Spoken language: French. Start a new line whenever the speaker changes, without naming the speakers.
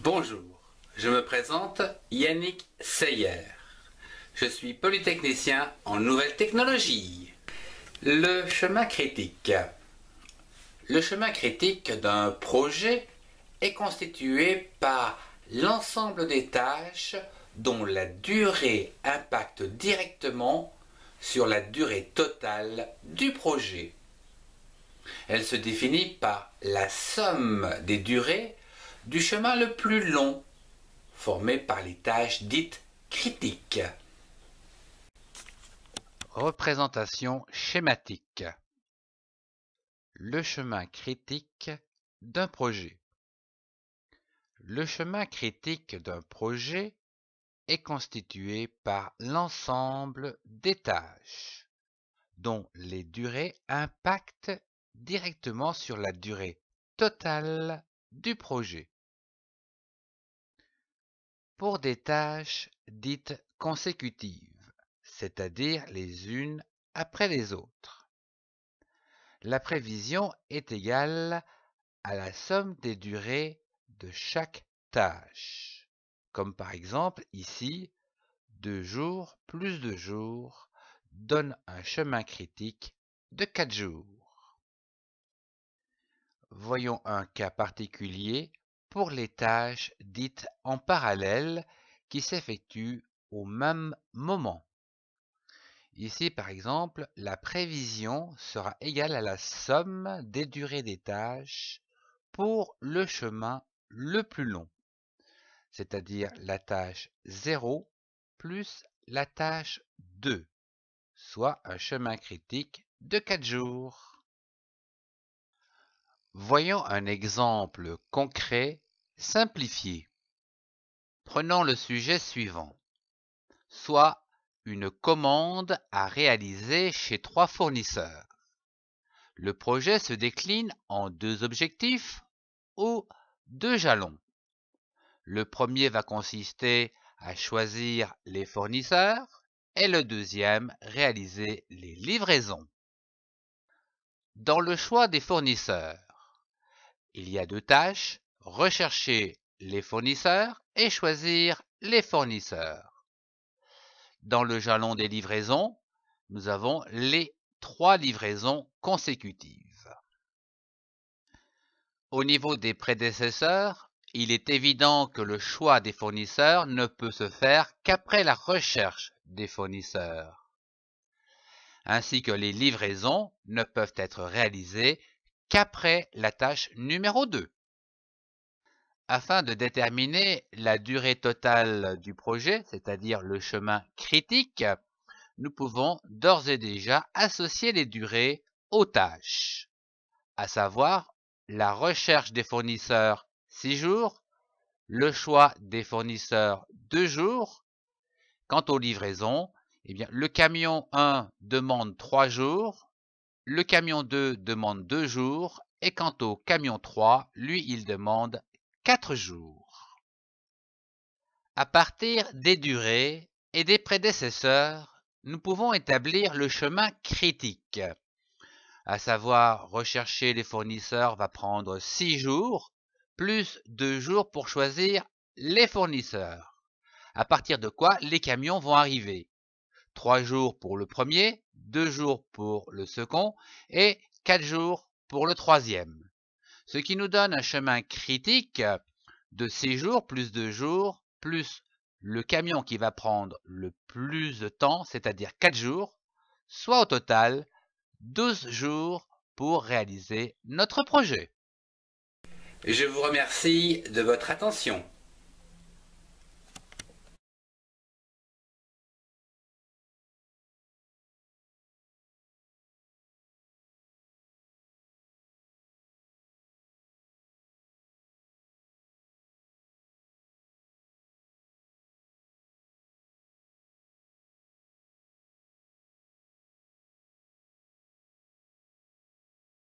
Bonjour, je me présente Yannick Seyer. Je suis polytechnicien en nouvelles technologies. Le chemin critique. Le chemin critique d'un projet est constitué par l'ensemble des tâches dont la durée impacte directement sur la durée totale du projet. Elle se définit par la somme des durées du chemin le plus long, formé par les tâches dites critiques.
Représentation schématique. Le chemin critique d'un projet. Le chemin critique d'un projet est constitué par l'ensemble des tâches dont les durées impactent directement sur la durée totale du projet. Pour des tâches dites consécutives, c'est-à-dire les unes après les autres, la prévision est égale à la somme des durées de chaque tâche, comme par exemple ici, 2 jours plus 2 jours donne un chemin critique de 4 jours. Voyons un cas particulier pour les tâches dites en parallèle qui s'effectuent au même moment. Ici, par exemple, la prévision sera égale à la somme des durées des tâches pour le chemin le plus long, c'est-à-dire la tâche 0 plus la tâche 2, soit un chemin critique de 4 jours. Voyons un exemple concret simplifié. Prenons le sujet suivant, soit une commande à réaliser chez 3 fournisseurs. Le projet se décline en 2 objectifs ou 2 jalons. Le premier va consister à choisir les fournisseurs et le deuxième réaliser les livraisons. Dans le choix des fournisseurs, il y a 2 tâches, rechercher les fournisseurs et choisir les fournisseurs. Dans le jalon des livraisons, nous avons les 3 livraisons consécutives. Au niveau des prédécesseurs, il est évident que le choix des fournisseurs ne peut se faire qu'après la recherche des fournisseurs, ainsi que les livraisons ne peuvent être réalisées qu'après la tâche numéro 2. Afin de déterminer la durée totale du projet, c'est-à-dire le chemin critique, nous pouvons d'ores et déjà associer les durées aux tâches, à savoir la recherche des fournisseurs 6 jours, le choix des fournisseurs 2 jours. Quant aux livraisons, le camion 1 demande 3 jours, le camion 2 demande 2 jours, et quant au camion 3, lui, il demande 4 jours. À partir des durées et des prédécesseurs, nous pouvons établir le chemin critique, à savoir rechercher les fournisseurs va prendre 6 jours, plus 2 jours pour choisir les fournisseurs, à partir de quoi les camions vont arriver. 3 jours pour le premier, 2 jours pour le second et 4 jours pour le troisième. Ce qui nous donne un chemin critique de 6 jours plus 2 jours plus le camion qui va prendre le plus de temps, c'est-à-dire 4 jours, soit au total 12 jours pour réaliser notre projet.
Je vous remercie de votre attention.